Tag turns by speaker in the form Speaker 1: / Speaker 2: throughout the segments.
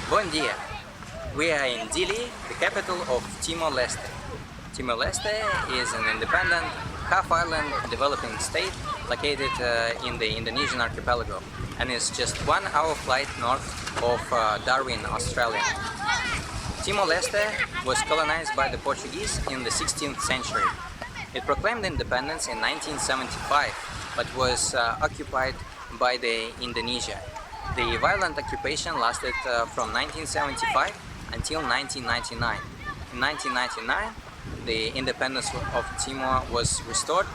Speaker 1: Bon dia! We are in Dili, the capital of Timor-Leste. Timor-Leste is an independent, half-island developing state located in the Indonesian archipelago and is just 1 hour flight north of Darwin, Australia. Timor-Leste was colonized by the Portuguese in the 16th century. It proclaimed independence in 1975 but was occupied by the Indonesia. The violent occupation lasted from 1975 until 1999. In 1999, the independence of Timor was restored,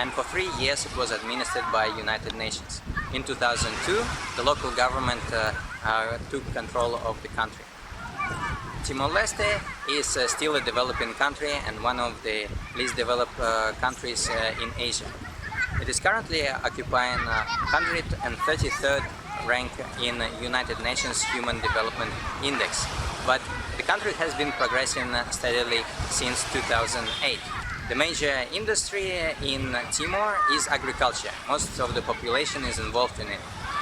Speaker 1: and for 3 years it was administered by United Nations. In 2002, the local government took control of the country. Timor-Leste is still a developing country and one of the least developed countries in Asia. It is currently occupying 133rd rank in United Nations Human Development Index, but the country has been progressing steadily since 2008. The major industry in Timor is agriculture. Most of the population is involved in it,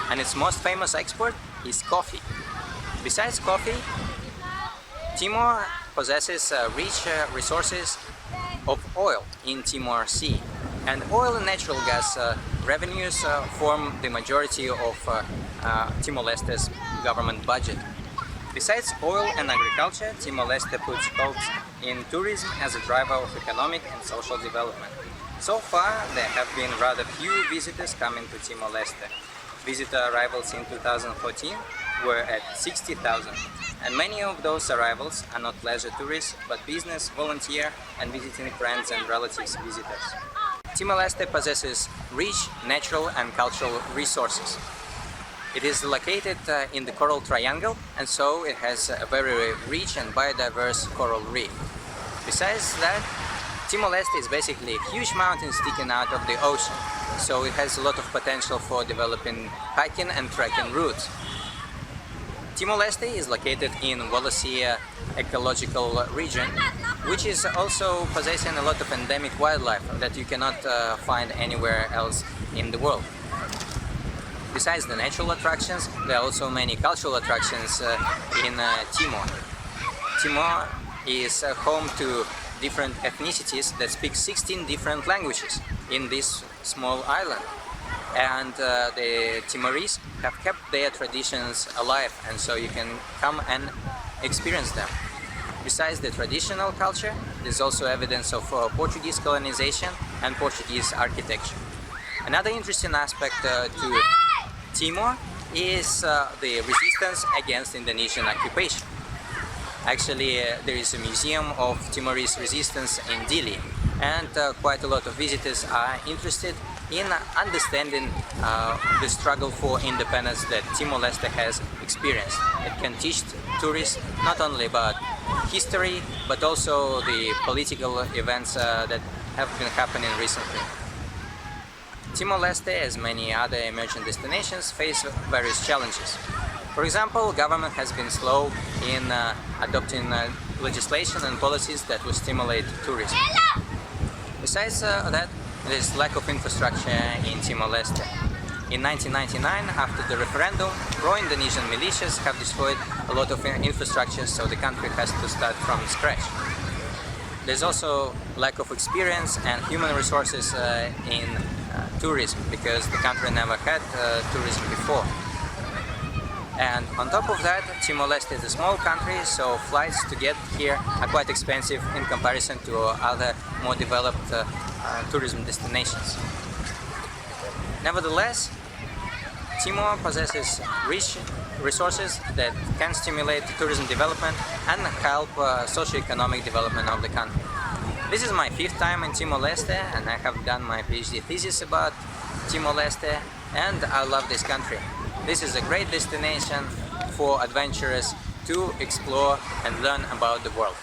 Speaker 1: and its most famous export is coffee. Besides coffee, Timor possesses rich resources of oil in Timor Sea, and oil and natural gas revenues form the majority of Timor-Leste's government budget. Besides oil and agriculture, Timor-Leste puts hopes in tourism as a driver of economic and social development. So far, there have been rather few visitors coming to Timor-Leste. Visitor arrivals in 2014 were at 60,000, and many of those arrivals are not leisure tourists, but business, volunteer and visiting friends and relatives visitors. Timor-Leste possesses rich natural and cultural resources. It is located in the Coral Triangle, and so it has a very rich and biodiverse coral reef. Besides that, Timor-Leste is basically a huge mountain sticking out of the ocean, so it has a lot of potential for developing hiking and trekking routes. Timor-Leste is located in Wallacea ecological region, which is also possessing a lot of endemic wildlife that you cannot find anywhere else in the world. Besides the natural attractions, there are also many cultural attractions in Timor. Timor is home to different ethnicities that speak 16 different languages in this small island. And the Timorese have kept their traditions alive, and so you can come and experience them. Besides the traditional culture, there's also evidence of Portuguese colonization and Portuguese architecture. Another interesting aspect to Timor is the resistance against Indonesian occupation. Actually, there is a museum of Timorese resistance in Dili, and quite a lot of visitors are interested in understanding the struggle for independence that Timor-Leste has experienced. It can teach tourists not only about history, but also the political events that have been happening recently. Timor-Leste, as many other emerging destinations, face various challenges. For example, government has been slow in adopting legislation and policies that will stimulate tourism. Besides that, there is lack of infrastructure in Timor-Leste. In 1999, after the referendum, pro-Indonesian militias have destroyed a lot of infrastructure, so the country has to start from scratch. There's also lack of experience and human resources in tourism, because the country never had tourism before. And on top of that, Timor-Leste is a small country, so flights to get here are quite expensive in comparison to other more developed tourism destinations. Nevertheless, Timor possesses rich resources that can stimulate tourism development and help socio-economic development of the country. This is my 5th time in Timor-Leste, and I have done my PhD thesis about Timor-Leste, and I love this country. This is a great destination for adventurers to explore and learn about the world.